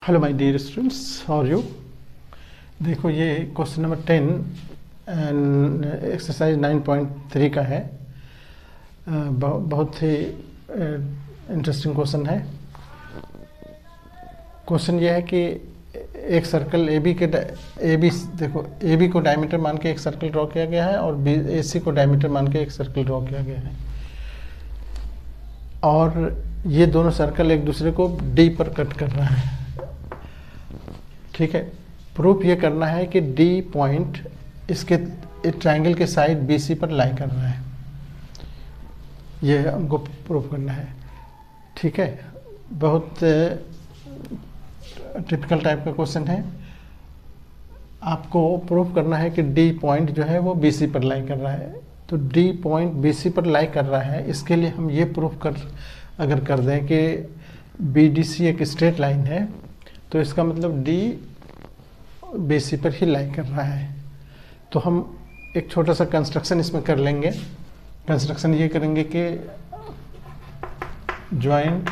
Hello my dear students, how are you. देखो ये question number 10 and exercise 9.3 का है। बहुत ही इंटरेस्टिंग क्वेश्चन है। क्वेश्चन ये है कि एक सर्कल ए बी देखो ए बी को डायमीटर मान के एक सर्कल ड्रॉ किया गया है और ए सी को डायमीटर मान के एक सर्कल ड्रॉ किया गया है, और ये दोनों सर्कल एक दूसरे को डी पर कट कर रहा है। ठीक है, प्रूफ ये करना है कि डी पॉइंट इसके ट्रायंगल के साइड बी सी पर लाई कर रहा है, ये हमको प्रूफ करना है। ठीक है, बहुत टिपिकल टाइप का क्वेश्चन है। आपको प्रूफ करना है कि डी पॉइंट जो है वो बी सी पर लाई कर रहा है। तो डी पॉइंट बी सी पर लाई कर रहा है, इसके लिए हम ये प्रूफ अगर कर दें कि बी डी सी एक स्ट्रेट लाइन है, तो इसका मतलब डी बी सी पर ही लाई कर रहा है। तो हम एक छोटा सा कंस्ट्रक्शन इसमें कर लेंगे। कंस्ट्रक्शन ये करेंगे कि join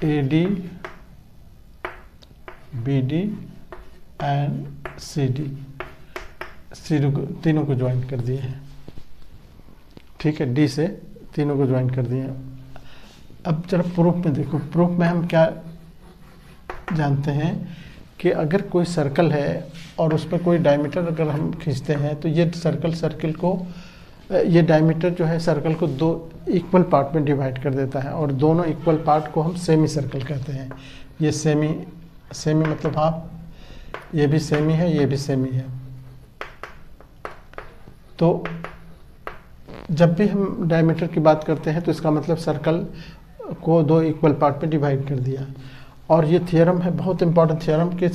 A D B D and C D, तीनों को ज्वाइन कर दिए हैं। ठीक है, डी से तीनों को ज्वाइन कर दिए हैं। अब जरा प्रूफ में देखो, प्रूफ में हम क्या जानते हैं कि अगर कोई सर्कल है और उस पर कोई डायमीटर अगर हम खींचते हैं, तो ये सर्कल को ये डायमीटर जो है सर्कल को दो इक्वल पार्ट में डिवाइड कर देता है, और दोनों इक्वल पार्ट को हम सेमी सर्कल कहते हैं। ये सेमी मतलब हाफ, ये भी सेमी है, ये भी सेमी है। तो जब भी हम डायमीटर की बात करते हैं तो इसका मतलब सर्कल को दो इक्वल पार्ट में डिवाइड कर दिया। और ये थियरम है, बहुत इंपॉर्टेंट थियरम, कि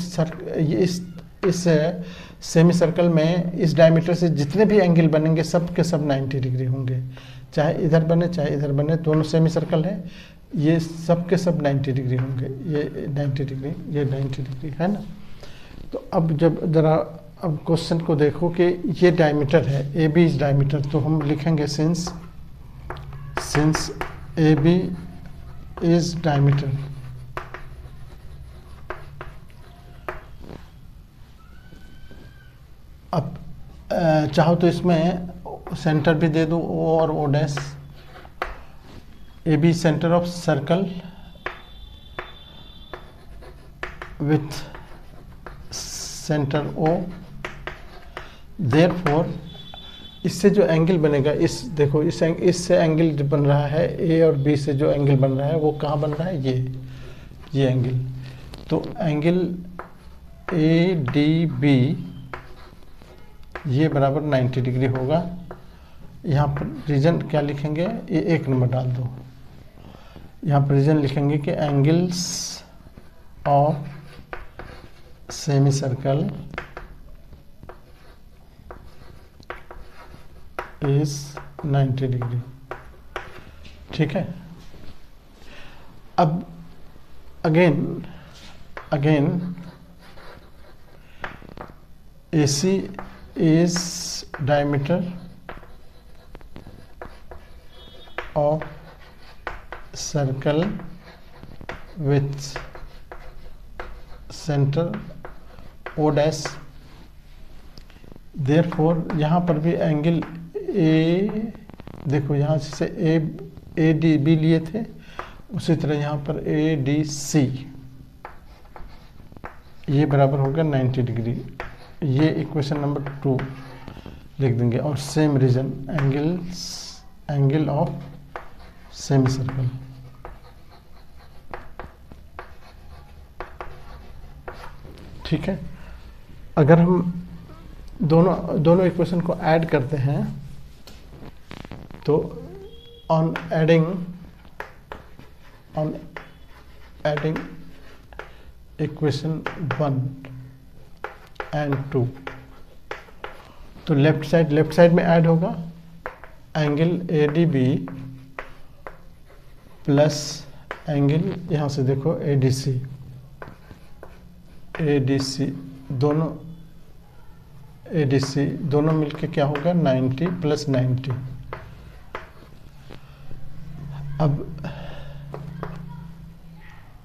इस सेमी सर्कल में इस डायमीटर से जितने भी एंगल बनेंगे सब के सब 90 डिग्री होंगे, चाहे इधर बने चाहे इधर बने, दोनों सेमी सर्कल है, ये सब के सब 90 डिग्री होंगे। ये 90 डिग्री, ये 90 डिग्री है ना। तो अब जब जरा अब क्वेश्चन को देखो कि ये डायमीटर है, ए बी इज डायमीटर, तो हम लिखेंगे since A B is diameter, अब चाहो तो इसमें सेंटर भी दे दो, ओ और O dash. A B centre of circle with centre O, therefore इससे जो एंगल बनेगा, इस देखो इससे एंगल जो बन रहा है, ए और बी से जो एंगल बन रहा है वो कहाँ बन रहा है, ये एंगल। तो एंगल ए डी बी ये बराबर 90 डिग्री होगा। यहाँ पर रीजन क्या लिखेंगे, ये 1 नंबर डाल दो। यहाँ पर रीजन लिखेंगे कि angles of semi circle is 90 degree. ठीक है, अब again AC is diameter of circle with center O dash, therefore यहाँ पर भी एंगल ए, देखो यहाँ से ए डी बी लिए थे, उसी तरह यहाँ पर ए डी सी ये बराबर होगा 90 डिग्री। ये इक्वेशन नंबर 2 लिख देंगे। और same reason angle of semicircle, ठीक है। अगर हम दोनों इक्वेशन को ऐड करते हैं तो ऑन एडिंग इक्वेशन 1 एंड 2, तो लेफ्ट साइड में ऐड होगा angle A D B plus angle यहाँ से देखो ए डी सी, दोनों मिलके क्या होगा 90 + 90। अब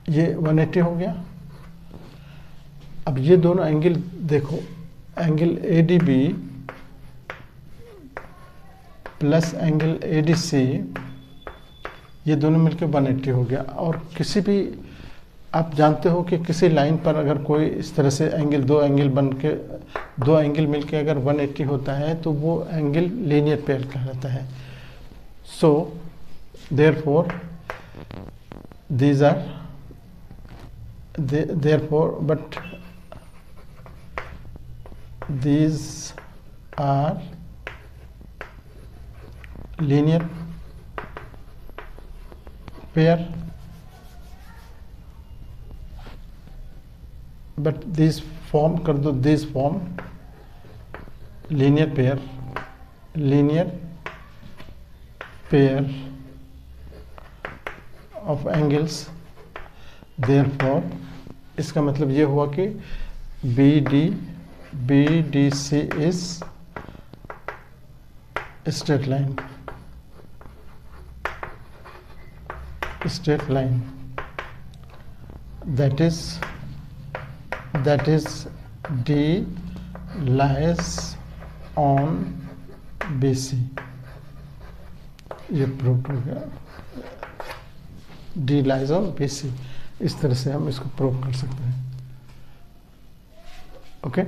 ये 180 हो गया। अब ये दोनों एंगल देखो, angle ADB plus angle ADC, ये दोनों मिलकर 180 हो गया। और किसी भी, आप जानते हो कि किसी लाइन पर अगर कोई इस तरह से एंगल, दो एंगल मिलके अगर 180 होता है तो वो एंगल लीनियर पेयर कहलाता है। So therefore these are therefore but these are linear pair, but these form कर दो, these form linear pair of angles, therefore इसका मतलब ये हुआ कि BDC is straight line, that is D lies on BC, ये प्रूव हो गया। D lies on BC, इस तरह से हम इसको प्रूव कर सकते हैं। ओके